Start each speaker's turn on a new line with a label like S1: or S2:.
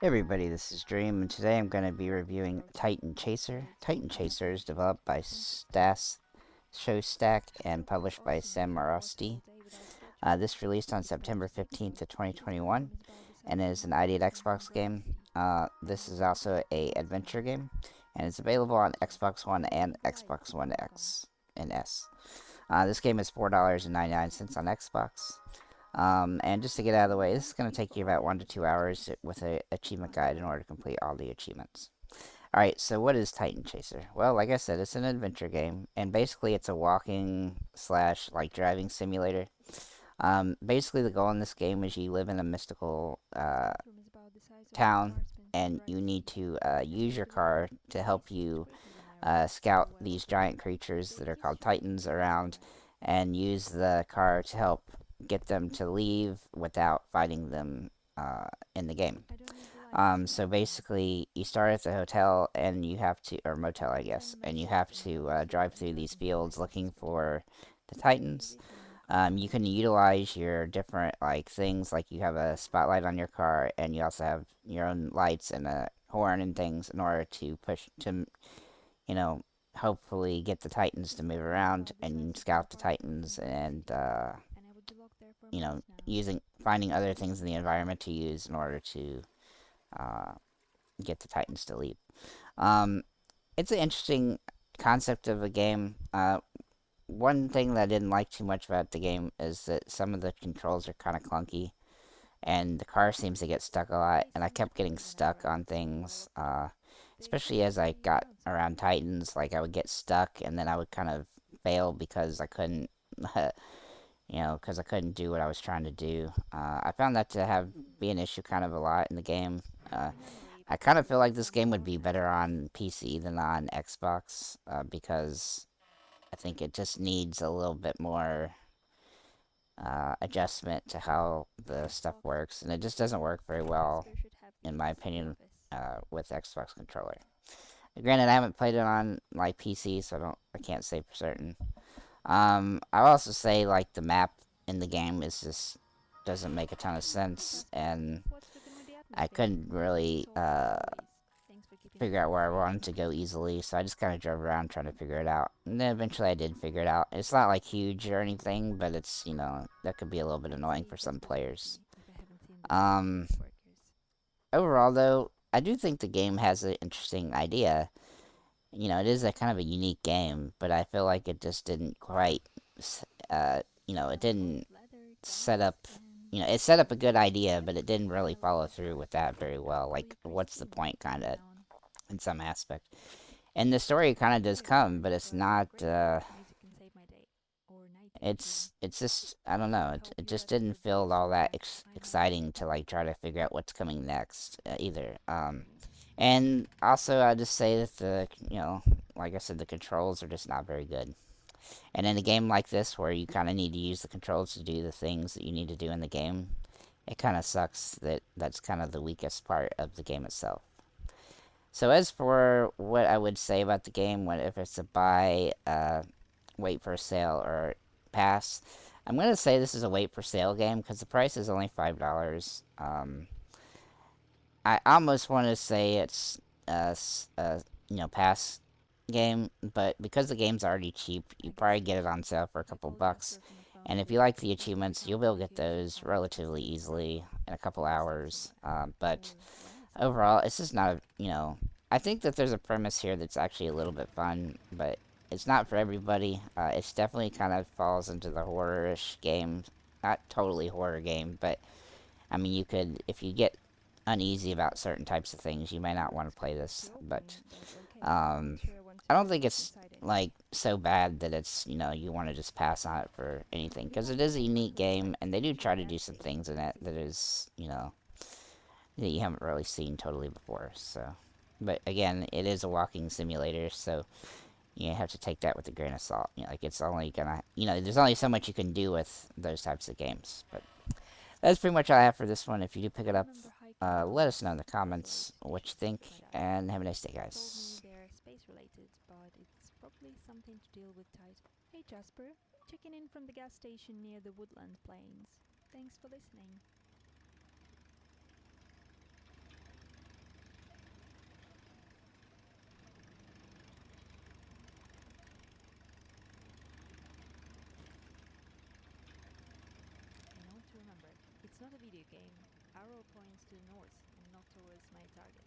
S1: Hey everybody, this is Dream, and today I'm going to be reviewing Titan Chaser. Titan Chaser is developed by Stas Showstack and published by Sam Marosti. This released on September 15th of 2021 and is an ID at Xbox game. This is also a adventure game, and it's available on Xbox One and Xbox One X and S. This game is $4.99 on Xbox. And just to get out of the way, this is going to take you about 1 to 2 hours with an achievement guide in order to complete all the achievements. Alright, so what is Titan Chaser? Well, like I said, it's an adventure game, and basically it's a walking slash like driving simulator. Basically the goal in this game is you live in a mystical town, and you need to use your car to help you scout these giant creatures that are called Titans around, and use the car to help get them to leave without fighting them in the game. So basically, you start at the hotel and you have to, or motel, I guess, and you have to drive through these fields looking for the Titans. You can utilize your different like things, like you have a spotlight on your car, and you also have your own lights and a horn and things in order to push to, you know, hopefully get the Titans to move around and scout the Titans and using finding other things in the environment to use in order to uh, get the Titans to leave. Um, it's an interesting concept of a game. One thing that I didn't like too much about the game is that some of the controls are kind of clunky, and the car seems to get stuck a lot, and I kept getting stuck on things, especially as I got around Titans. Like, I would get stuck, and then I would kind of fail because I couldn't, because I couldn't do what I was trying to do. I found that to be an issue kind of a lot in the game. Uh, I kind of feel like this game would be better on PC than on Xbox, because I think it just needs a little bit more adjustment to how the stuff works, and it just doesn't work very well, in my opinion, with Xbox controller. Granted, I haven't played it on like PC, so I can't say for certain. I'll also say like the map in the game is just doesn't make a ton of sense, and I couldn't really figure out where I wanted to go easily, so I just kind of drove around trying to figure it out. And then eventually I did figure it out. It's not like huge or anything, but it's, that could be a little bit annoying for some players. Um, Overall, though, I do think the game has an interesting idea. It is a kind of a unique game, but I feel like it just didn't quite, it didn't set up, it set up a good idea, but it didn't really follow through with that very well. Like, what's the point, kind of, in some aspect. And the story kind of does come, but it's not. It's just I don't know. It just didn't feel all that exciting to like try to figure out what's coming next either. And also I just say that like I said, the controls are just not very good. And in a game like this, where you kind of need to use the controls to do the things that you need to do in the game, it kind of sucks that that's kind of the weakest part of the game itself. So as for what I would say about the game, if it's a buy, wait for a sale, or pass, I'm gonna say this is a wait for sale game because the price is only $5. I almost want to say it's pass game, but because the game's already cheap, you probably get it on sale for a couple bucks. And if you like the achievements, you'll be able to get those relatively easily in a couple hours. But overall, it's just not I think that there's a premise here that's actually a little bit fun, but it's not for everybody. It's definitely kind of falls into the horror-ish game. Not totally horror game, but I mean, you could, if you get uneasy about certain types of things, you may not want to play this. But I don't think it's like so bad that it's you want to just pass on it for anything, because it is a unique game, and they do try to do some things in it that is that you haven't really seen totally before. So, but again, it is a walking simulator, so you have to take that with a grain of salt. Like it's only gonna, there's only so much you can do with those types of games. But that's pretty much all I have for this one. If you do pick it up, let us know in the comments what you think, and have a nice day, guys.
S2: Hey Jasper, checking in from the gas station near the Woodland Plains. Thanks for listening. It's not a video game. Arrow points to the north and not towards my target.